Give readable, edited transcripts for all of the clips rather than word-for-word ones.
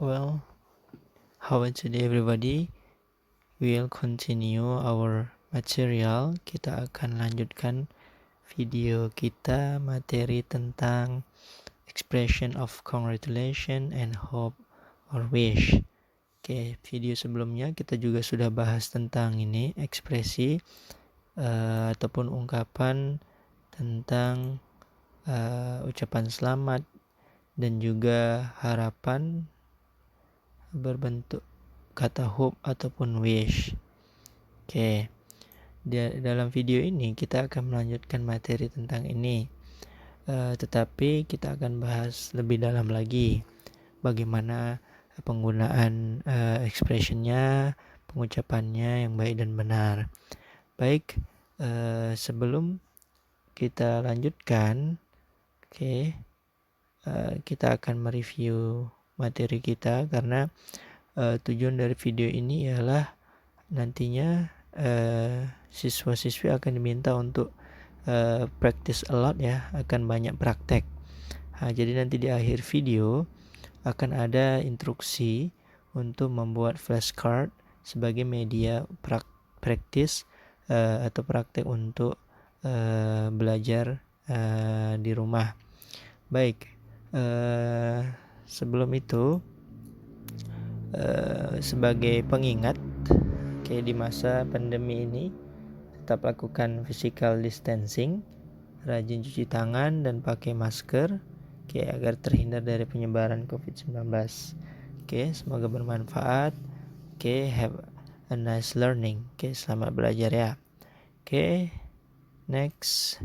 Well, how are today everybody? We'll continue our material. Kita akan lanjutkan video kita materi tentang expression of congratulation and hope or wish. Oke, video sebelumnya kita juga sudah bahas tentang ini ekspresi ataupun ungkapan tentang ucapan selamat dan juga harapan berbentuk kata hope ataupun wish. Oke, dalam video ini kita akan melanjutkan materi tentang ini, tetapi kita akan bahas lebih dalam lagi bagaimana penggunaan expressionnya, pengucapannya yang baik dan benar. Baik, sebelum kita lanjutkan, kita akan mereview materi kita karena tujuan dari video ini ialah nantinya siswa-siswi akan diminta untuk practice a lot ya, akan banyak praktek. Jadi nanti di akhir video akan ada instruksi untuk membuat flashcard sebagai media praktis atau praktek untuk belajar di rumah. Baik, sebelum itu sebagai pengingat, di masa pandemi ini tetap lakukan physical distancing, rajin cuci tangan dan pakai masker, agar terhindar dari penyebaran COVID-19. Semoga bermanfaat. Have a nice learning. Selamat belajar ya. Next,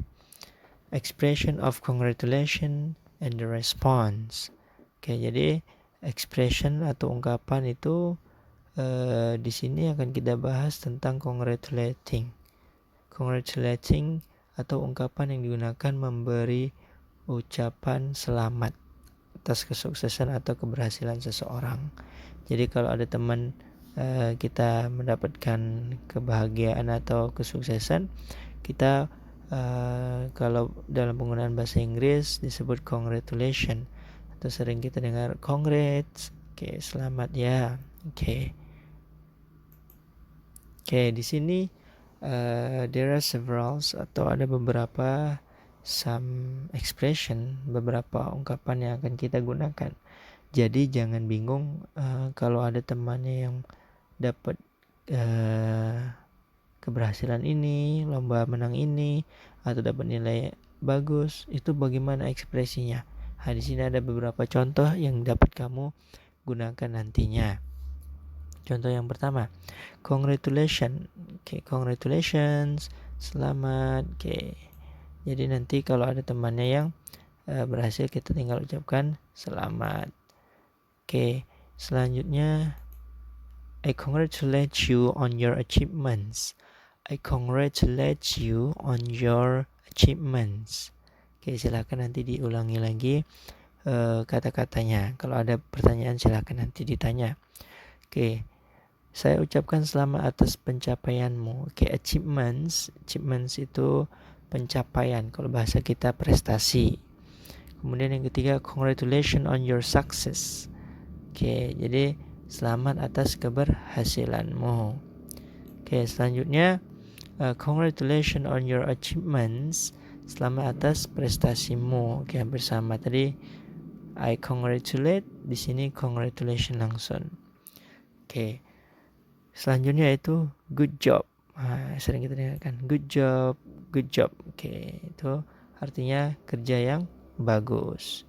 expression of congratulation and the response. Jadi expression atau ungkapan itu di sini akan kita bahas tentang congratulating atau ungkapan yang digunakan memberi ucapan selamat atas kesuksesan atau keberhasilan seseorang. Jadi kalau ada teman kita mendapatkan kebahagiaan atau kesuksesan, kita kalau dalam penggunaan bahasa Inggris disebut congratulation, atau sering kita dengar congrats. Selamat ya. Di sini there are several atau ada beberapa some expression, beberapa ungkapan yang akan kita gunakan. Jadi jangan bingung kalau ada temannya yang dapat keberhasilan ini, lomba menang ini, atau dapat nilai bagus, itu bagaimana ekspresinya. Di sini ada beberapa contoh yang dapat kamu gunakan nantinya. Contoh yang pertama, congratulations. Congratulations, selamat. Jadi nanti kalau ada temannya yang berhasil, kita tinggal ucapkan selamat. Selanjutnya, I congratulate you on your achievements. I congratulate you on your achievements. Silakan nanti diulangi lagi kata-katanya. Kalau ada pertanyaan silakan nanti ditanya. Saya ucapkan selamat atas pencapaianmu. Achievements itu pencapaian. Kalau bahasa kita prestasi. Kemudian yang ketiga, congratulations on your success. Jadi selamat atas keberhasilanmu. Selanjutnya, congratulations on your achievements. Selamat atas prestasimu. Hampir sama tadi. I congratulate, di sini congratulations langsung. Selanjutnya itu good job. Sering kita dengarkan good job. Itu artinya kerja yang bagus.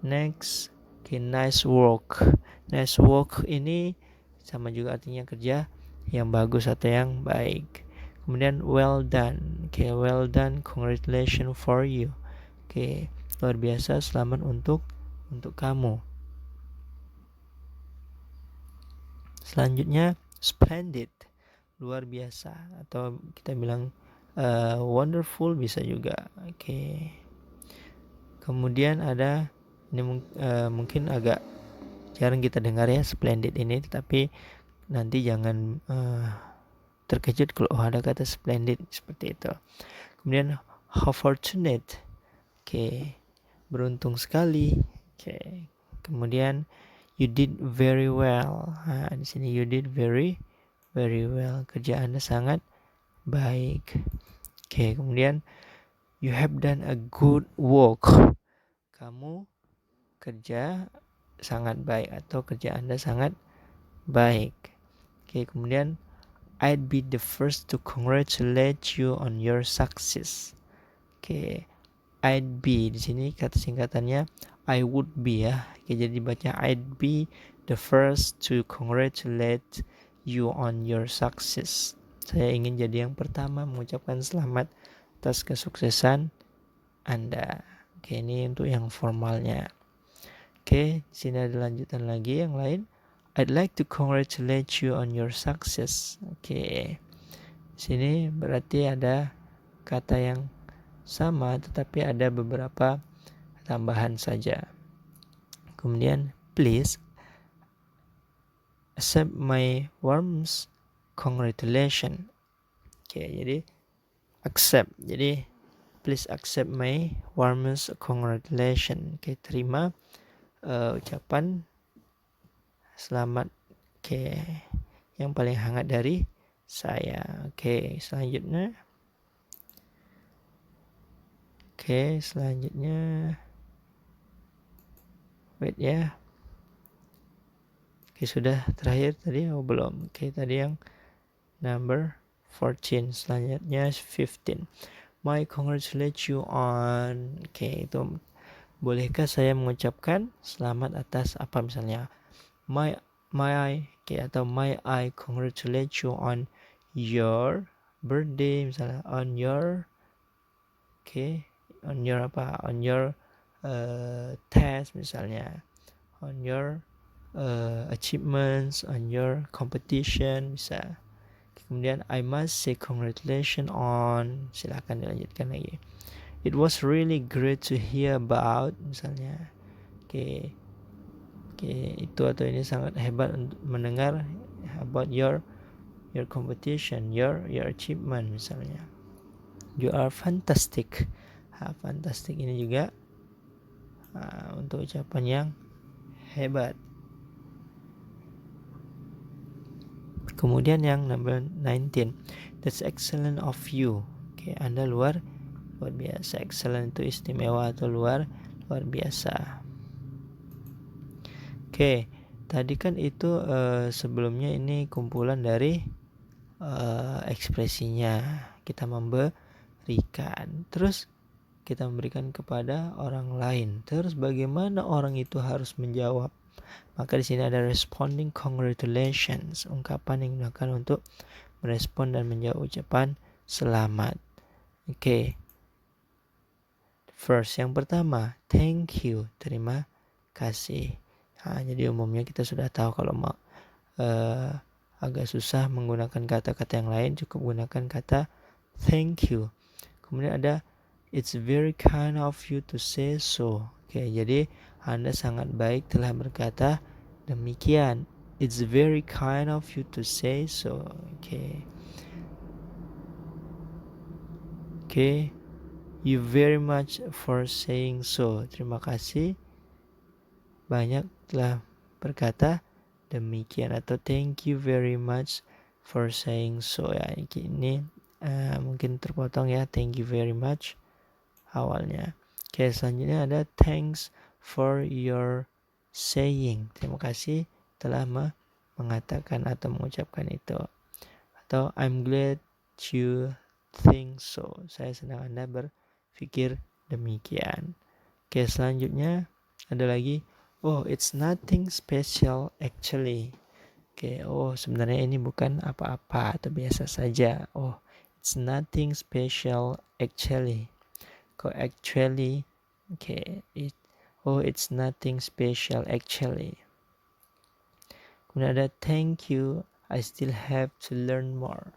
Next, nice work. Nice work ini sama juga artinya kerja yang bagus atau yang baik. Kemudian well done. Well done, congratulations for you. Luar biasa, selamat untuk kamu. Selanjutnya splendid, luar biasa, atau kita bilang wonderful bisa juga. Kemudian ada ini mungkin agak jarang kita dengar ya splendid ini, tetapi nanti jangan terkejut kalau ada kata splendid seperti itu. Kemudian how fortunate, beruntung sekali. Kemudian You did very well. Nah, di sini you did very well. Kerja Anda sangat baik. Oke, kemudian you have done a good work. Kamu kerja sangat baik atau kerja Anda sangat baik. Oke, kemudian I'd be the first to congratulate you on your success. Oke, I'd be di sini kata singkatannya I would be ya. Oke, jadi dibaca I'd be the first to congratulate you on your success. Saya ingin jadi yang pertama mengucapkan selamat atas kesuksesan Anda. Oke, ini untuk yang formalnya. Oke, di sini ada lanjutan lagi yang lain. I'd like to congratulate you on your success. Oke. Di sini berarti ada kata yang sama tetapi ada beberapa tambahan saja. Kemudian please accept my warmest congratulation. Oke, jadi accept. Jadi please accept my warmest congratulation. Oke, terima ucapan selamat yang paling hangat dari saya. Oke, selanjutnya wait ya. Oke, sudah terakhir tadi belum? Oke, tadi yang number 14. Selanjutnya 15. My congratulate you on. Oke, itu bolehkah saya mengucapkan selamat atas apa misalnya? My atau my I congratulate you on your birthday misalnya, on your on your test misalnya, on your achievements, on your competition bisa. Kemudian I must say congratulations on, silakan dilanjutkan lagi. It was really great to hear about misalnya. Itu atau ini sangat hebat untuk mendengar about your competition, your achievement misalnya. You are fantastic. Fantastic ini juga untuk ucapan yang hebat. Kemudian yang number 19. That's excellent of you. Oke, Anda luar biasa. Excellent itu istimewa atau luar biasa. Oke, tadi kan itu sebelumnya ini kumpulan dari ekspresinya. Kita memberikan. Terus kita memberikan kepada orang lain. Terus bagaimana orang itu harus menjawab? Maka di sini ada responding congratulations, ungkapan yang digunakan untuk merespon dan menjawab ucapan selamat. Oke. First, yang pertama, thank you, terima kasih. Jadi umumnya kita sudah tahu kalau mau agak susah menggunakan kata-kata yang lain, cukup gunakan kata thank you. Kemudian ada it's very kind of you to say so. Oke, jadi Anda sangat baik telah berkata demikian. It's very kind of you to say so. Oke. You very much for saying so. Terima kasih banyak telah berkata demikian atau thank you very much for saying so ya. Ini mungkin terpotong ya, thank you very much awalnya. Oke, selanjutnya ada thanks for your saying. Terima kasih telah mengatakan atau mengucapkan itu. Atau I'm glad you think so. Saya senang Anda berpikir demikian. Oke, selanjutnya ada lagi. Oh, it's nothing special actually. Oke, oh sebenarnya ini bukan apa-apa atau biasa saja. Oh, it's nothing special actually. Kok actually? It's nothing special actually. Kemudian ada thank you, I still have to learn more.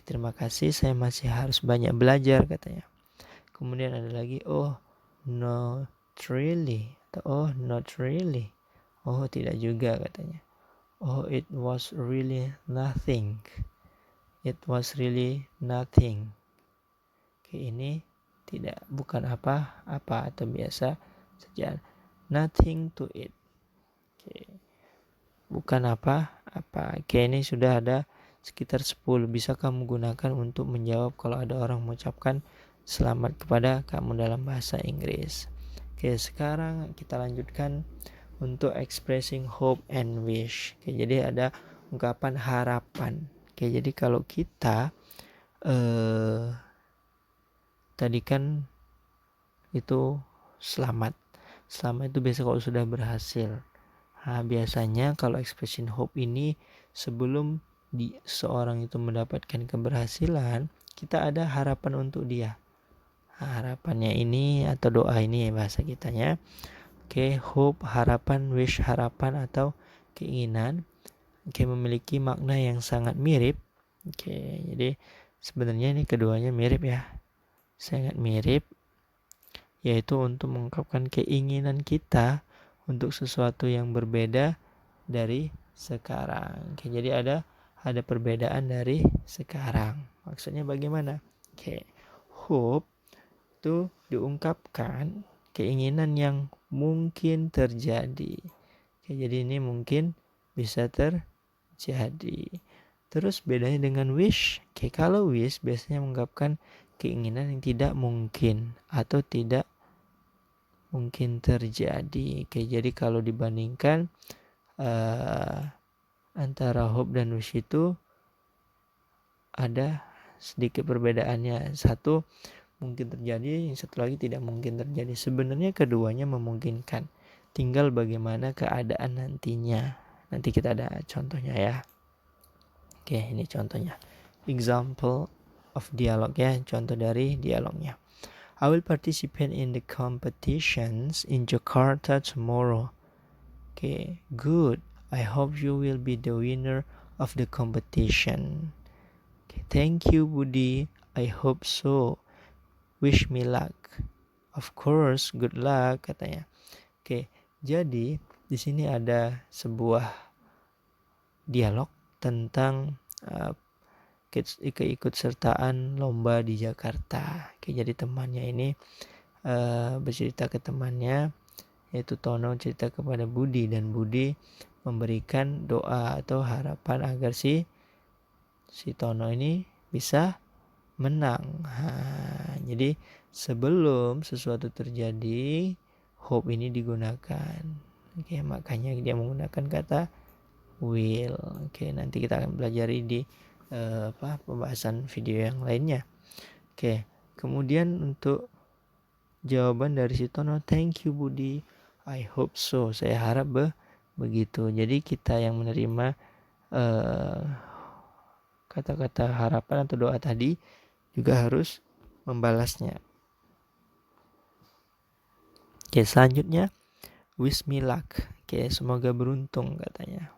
Terima kasih, saya masih harus banyak belajar katanya. Kemudian ada lagi, oh not really, atau oh not really, oh tidak juga katanya. Oh it was really nothing, it was really nothing. Ini bukan apa-apa atau biasa saja, nothing to it. bukan apa-apa. Oke, ini sudah ada sekitar 10. Bisa kamu gunakan untuk menjawab kalau ada orang mengucapkan selamat kepada kamu dalam bahasa Inggris. Oke, sekarang kita lanjutkan untuk expressing hope and wish. Oke, jadi ada ungkapan harapan. Oke, jadi kalau kita tadi kan itu selamat. Selamat itu biasa kalau sudah berhasil. Nah, biasanya kalau expression hope ini sebelum seorang itu mendapatkan keberhasilan, kita ada harapan untuk dia. Nah, harapannya ini atau doa ini ya bahasa kitanya. Oke, hope harapan, wish harapan atau keinginan. Oke, memiliki makna yang sangat mirip. Oke, jadi sebenarnya ini keduanya mirip ya. Sangat mirip, yaitu untuk mengungkapkan keinginan kita untuk sesuatu yang berbeda dari sekarang. Oke, jadi ada perbedaan dari sekarang. Maksudnya bagaimana? Oke, hope itu diungkapkan keinginan yang mungkin terjadi. Oke, jadi ini mungkin bisa terjadi. Terus bedanya dengan wish. Oke, kalau wish biasanya mengungkapkan keinginan yang tidak mungkin atau tidak mungkin terjadi. Oke, jadi kalau dibandingkan antara hope dan wish itu ada sedikit perbedaannya. Satu mungkin terjadi, yang satu lagi tidak mungkin terjadi. Sebenarnya keduanya memungkinkan. Tinggal bagaimana keadaan nantinya. Nanti kita ada contohnya ya. Oke, ini contohnya. Example of dialog ya, contoh dari dialognya. I will participate in the competitions in Jakarta tomorrow. Okay, good. I hope you will be the winner of the competition. Okay, thank you, Budi. I hope so. Wish me luck. Of course, good luck katanya. Okay, jadi di sini ada sebuah dialog tentang keikutsertaan lomba di Jakarta. Oke, jadi temannya ini bercerita ke temannya, yaitu Tono cerita kepada Budi, dan Budi memberikan doa atau harapan agar si Tono ini bisa menang. Nah, jadi sebelum sesuatu terjadi, hope ini digunakan. Oke, makanya dia menggunakan kata will. Oke, nanti kita akan pelajari di pembahasan video yang lainnya. Oke, kemudian untuk jawaban dari si Tono, thank you Budi, I hope so. Saya harap begitu. Jadi kita yang menerima kata-kata harapan atau doa tadi juga harus membalasnya. Oke, selanjutnya wish me luck. Oke, semoga beruntung katanya.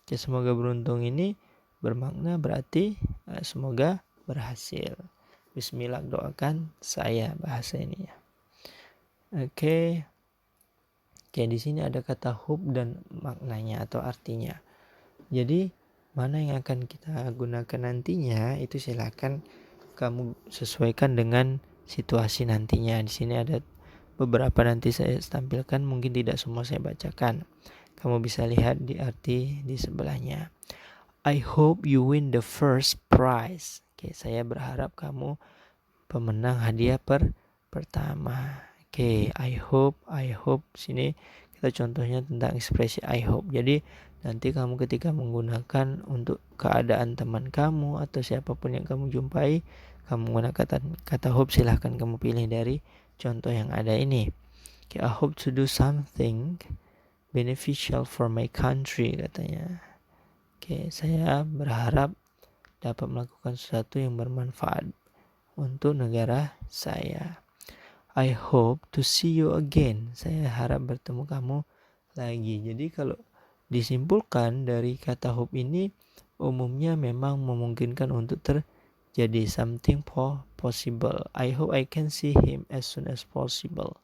Oke, semoga beruntung ini bermakna berarti semoga berhasil. Wish me luck, doakan saya, bahasa ini ya. Oke, di sini ada kata hope dan maknanya atau artinya. Jadi mana yang akan kita gunakan nantinya itu silakan kamu sesuaikan dengan situasi nantinya. Di sini ada beberapa nanti saya tampilkan, mungkin tidak semua saya bacakan. Kamu bisa lihat di arti di sebelahnya. I hope you win the first prize. Oke, saya berharap kamu pemenang hadiah pertama. Oke, I hope. Sini kita contohnya tentang ekspresi I hope. Jadi nanti kamu ketika menggunakan untuk keadaan teman kamu atau siapapun yang kamu jumpai, kamu menggunakan kata hope, silahkan kamu pilih dari contoh yang ada ini. Oke, I hope to do something beneficial for my country katanya. Oke, saya berharap dapat melakukan sesuatu yang bermanfaat untuk negara saya. I hope to see you again. Saya harap bertemu kamu lagi. Jadi kalau disimpulkan dari kata hope ini, umumnya memang memungkinkan untuk terjadi something possible. I hope I can see him as soon as possible.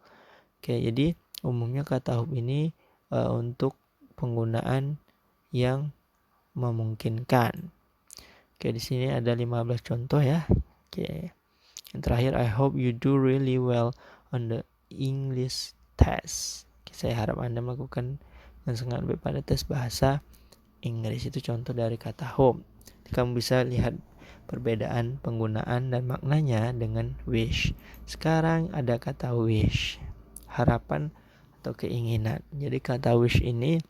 Oke, jadi umumnya kata hope ini untuk penggunaan yang memungkinkan. Oke, di sini ada 15 contoh ya. Oke. Yang terakhir, I hope you do really well on the English test. Oke, saya harap Anda melakukan dengan sangat baik pada tes bahasa Inggris. Itu contoh dari kata hope. Kamu bisa lihat perbedaan penggunaan dan maknanya dengan wish. Sekarang ada kata wish, harapan atau keinginan. Jadi kata wish ini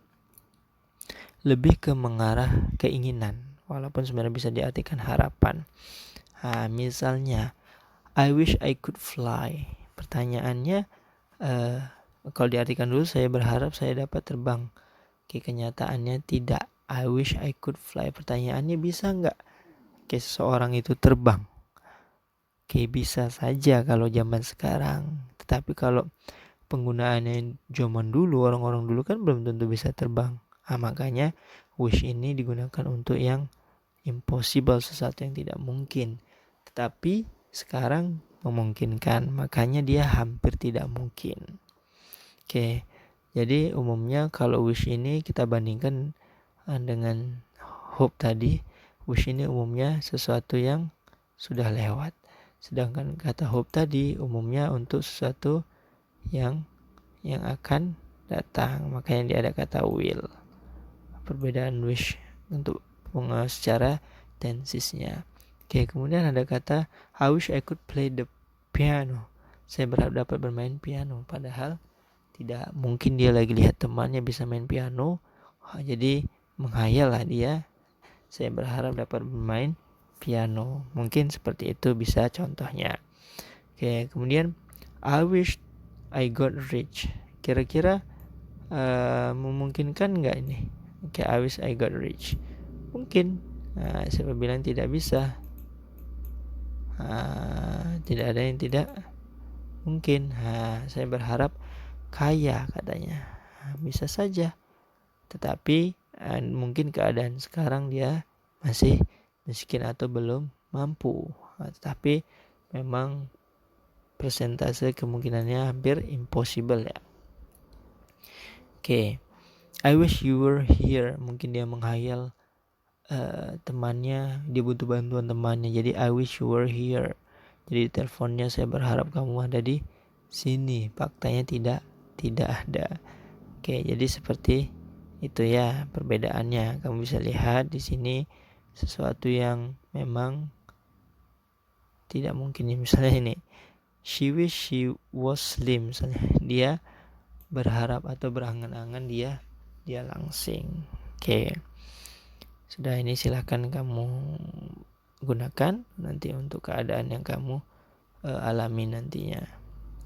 lebih ke mengarah keinginan, walaupun sebenarnya bisa diartikan harapan. Misalnya I wish I could fly. Pertanyaannya kalau diartikan dulu, saya berharap saya dapat terbang. Kenyataannya tidak. I wish I could fly. Pertanyaannya, bisa nggak seseorang itu terbang? Bisa saja kalau zaman sekarang. Tetapi kalau penggunaannya zaman dulu, orang-orang dulu kan belum tentu bisa terbang. Makanya wish ini digunakan untuk yang impossible, sesuatu yang tidak mungkin. Tetapi sekarang memungkinkan, makanya dia hampir tidak mungkin. Jadi umumnya kalau wish ini kita bandingkan dengan hope tadi. Wish ini umumnya sesuatu yang sudah lewat, sedangkan kata hope tadi umumnya untuk sesuatu yang akan datang. Makanya dia ada kata will. Perbedaan wish untuk secara tensisnya. Kemudian ada kata I wish I could play the piano. Saya berharap dapat bermain piano. Padahal tidak mungkin, dia lagi lihat temannya bisa main piano, jadi menghayal lah dia, saya berharap dapat bermain piano. Mungkin seperti itu bisa contohnya. Kemudian I wish I got rich. Kira-kira memungkinkan nggak ini? I wish I got rich. Mungkin. Siapa bilang tidak bisa? Tidak ada yang tidak mungkin. Saya berharap kaya, katanya. Bisa saja. Tetapi mungkin keadaan sekarang dia masih miskin atau belum mampu. Tetapi memang persentase kemungkinannya hampir impossible ya. I wish you were here. Mungkin dia menghayal temannya, dia butuh bantuan temannya. Jadi I wish you were here. Jadi teleponnya, saya berharap kamu ada di sini. Faktanya tidak ada. Jadi seperti itu ya perbedaannya. Kamu bisa lihat di sini sesuatu yang memang tidak mungkin. Misalnya ini, she wish she was slim. Misalnya dia berharap atau berangan-angan dia langsing. Sudah, ini silahkan kamu gunakan nanti untuk keadaan yang kamu alami nantinya.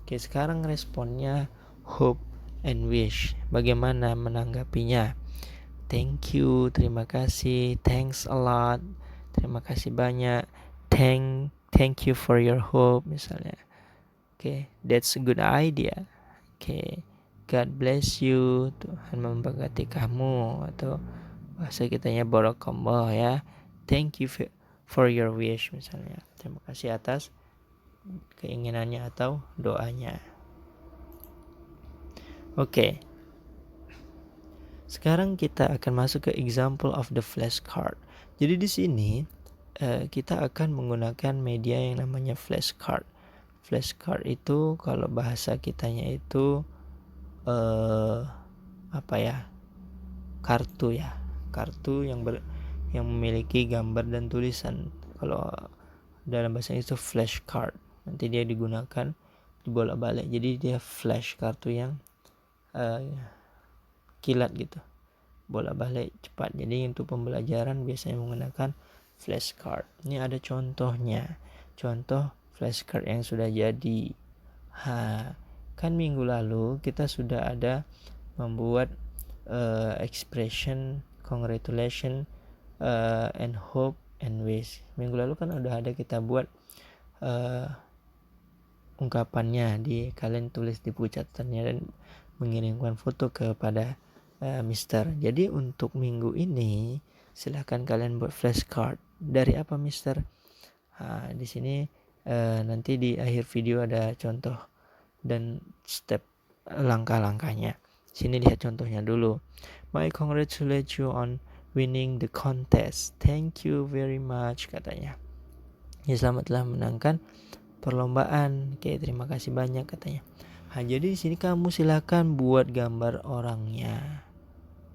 Sekarang responnya hope and wish. Bagaimana menanggapinya? Thank you, terima kasih, thanks a lot, terima kasih banyak, thank you for your hope misalnya. That's a good idea. God bless you, Tuhan memberkati kamu, atau bahasa kitanya barakallah ya. Thank you for your wish misalnya. Terima kasih atas keinginannya atau doanya. Sekarang kita akan masuk ke example of the flashcard. Jadi di sini kita akan menggunakan media yang namanya flashcard. Flashcard itu kalau bahasa kitanya itu kartu ya. Kartu yang memiliki gambar dan tulisan. Kalau dalam bahasa itu flashcard. Nanti dia digunakan dibolak-balik. Jadi dia flash, kartu yang kilat gitu, bolak-balik cepat. Jadi untuk pembelajaran biasanya menggunakan flashcard. Ini ada contohnya. Contoh flashcard yang sudah jadi. Kan minggu lalu kita sudah ada membuat expression congratulation and hope and wish. Minggu lalu kan udah ada kita buat ungkapannya. Kalian tulis di buku catatannya dan mengirimkan foto kepada Mister. Jadi untuk minggu ini silahkan kalian buat flashcard. Dari apa Mister? Di sini nanti di akhir video ada contoh dan step langkah-langkahnya. Sini lihat contohnya dulu. My congratulate you on winning the contest. Thank you very much, katanya. Selamat telah menangkan perlombaan. Terima kasih banyak, katanya. Jadi di sini kamu silakan buat gambar orangnya.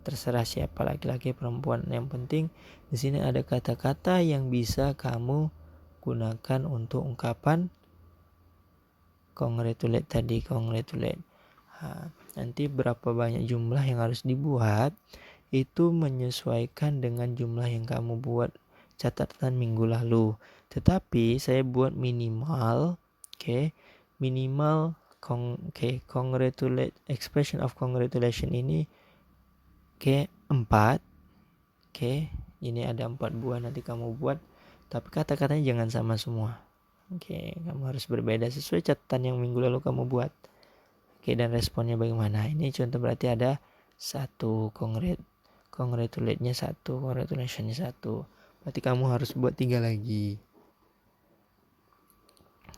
terserah siapa, laki-laki perempuan. Yang penting di sini ada kata-kata yang bisa kamu gunakan untuk ungkapan congratulate tadi, congratulate. Nanti berapa banyak jumlah yang harus dibuat itu menyesuaikan dengan jumlah yang kamu buat catatan minggu lalu. Tetapi saya buat minimal, minimal congratulate, expression of congratulation ini 4. Ini ada 4 buah nanti kamu buat, tapi kata-katanya jangan sama semua. Kamu harus berbeda sesuai catatan yang minggu lalu kamu buat. Dan responnya bagaimana? Ini contoh berarti ada 1 congratulate-nya 1, congratulation-nya 1. Berarti kamu harus buat 3 lagi.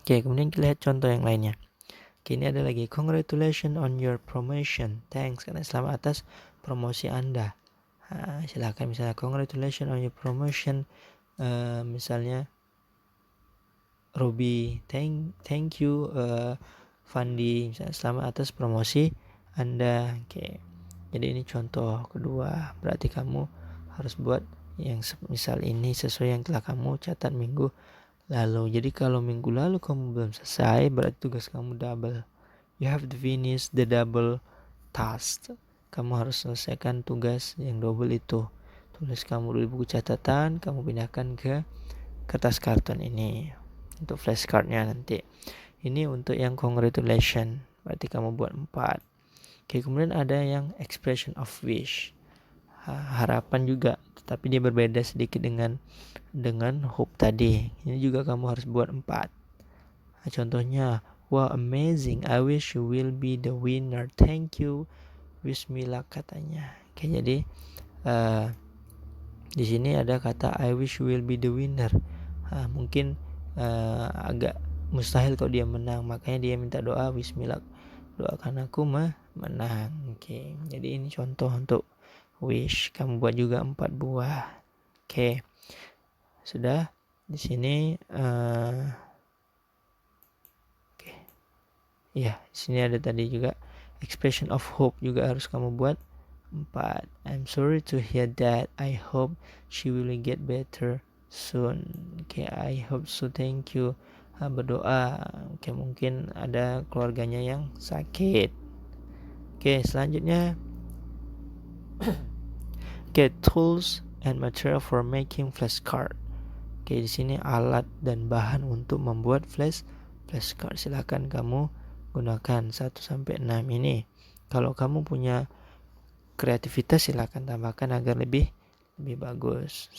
Kemudian kita lihat contoh yang lainnya. Ini ada lagi, congratulations on your promotion. Thanks karena selamat atas promosi Anda. Silakan misalnya congratulations on your promotion. Misalnya Ruby, thank you Fandi, misalnya selamat atas promosi Anda. Jadi ini contoh kedua. Berarti kamu harus buat yang misal ini sesuai yang telah kamu catat minggu lalu. Jadi kalau minggu lalu kamu belum selesai, berarti tugas kamu double. You have to finish the double task. Kamu harus selesaikan tugas yang double itu. Tulis kamu di buku catatan, kamu pindahkan ke kertas karton ini untuk flashcardnya nanti. Ini untuk yang congratulation, berarti kamu buat 4. Kemudian ada yang expression of wish, harapan juga, tetapi dia berbeda sedikit dengan hope tadi. Ini juga kamu harus buat 4. Contohnya, wow amazing, I wish you will be the winner, thank you, wish me luck katanya. Jadi di sini ada kata I wish you will be the winner. Mungkin agak mustahil kalau dia menang, makanya dia minta doa wish me luck, doakan aku menang. Jadi ini contoh untuk wish. Kamu buat juga 4 buah. Sudah. Di sini di sini ada tadi juga expression of hope, juga harus kamu buat 4. I'm sorry to hear that. I hope she will get better soon. I hope so. Thank you. Berdoa. Mungkin ada keluarganya yang sakit. Selanjutnya tools and material for making flashcard. Di sini alat dan bahan untuk membuat flashcard. Silakan kamu gunakan 1 sampai 6 ini. Kalau kamu punya kreativitas silakan tambahkan agar lebih bagus.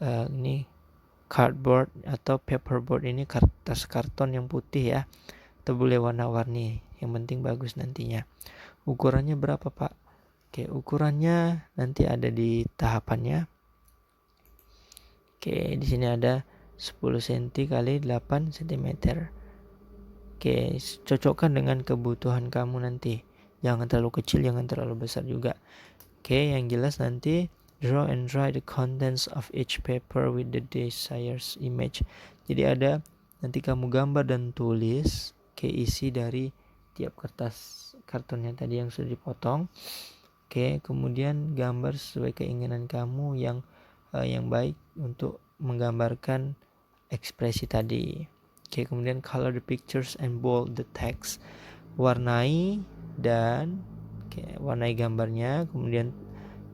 Ini cardboard atau paperboard, ini kertas karton yang putih ya, atau boleh warna-warni, yang penting bagus nantinya. Ukurannya berapa Pak? Ukurannya nanti ada di tahapannya. Di sini ada 10 cm kali 8 cm. Cocokkan dengan kebutuhan kamu nanti. Jangan terlalu kecil, jangan terlalu besar juga. Yang jelas nanti draw and write the contents of each paper with the desired image. Jadi ada nanti kamu gambar dan tulis isi dari tiap kertas kartonnya tadi yang sudah dipotong. Kemudian gambar sesuai keinginan kamu yang baik untuk menggambarkan ekspresi tadi. Kemudian color the pictures and bold the text. Warnai gambarnya, kemudian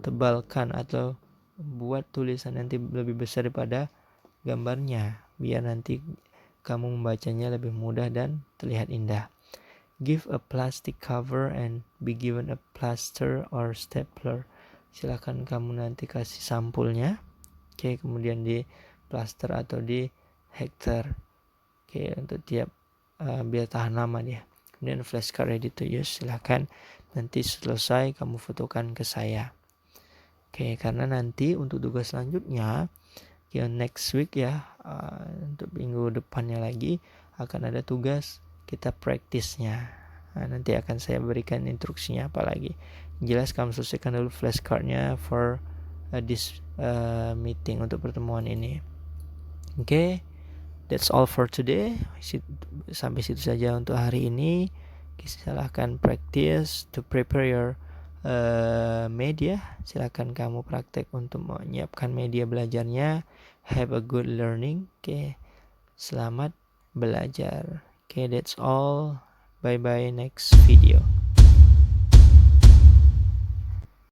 tebalkan atau buat tulisan nanti lebih besar daripada gambarnya, biar nanti kamu membacanya lebih mudah dan terlihat indah. Give a plastic cover and be given a plaster or stapler. Silakan kamu nanti kasih sampulnya. Kemudian di plaster atau di hektar. Untuk tiap biar tahan lama dia. Kemudian flashcard ready to use. Silakan nanti selesai kamu fotokan ke saya. Karena nanti untuk tugas selanjutnya next week ya, untuk minggu depannya lagi akan ada tugas kita praktisnya. Nanti akan saya berikan instruksinya apa lagi. Jelas kamu selesaikan dulu flashcardnya for this meeting, untuk pertemuan ini. That's all for today. Sampai situ saja untuk hari ini. Silahkan practice to prepare your media, silakan kamu praktek untuk menyiapkan media belajarnya. Have a good learning. Oke, selamat belajar. Oke, that's all. Bye bye, next video.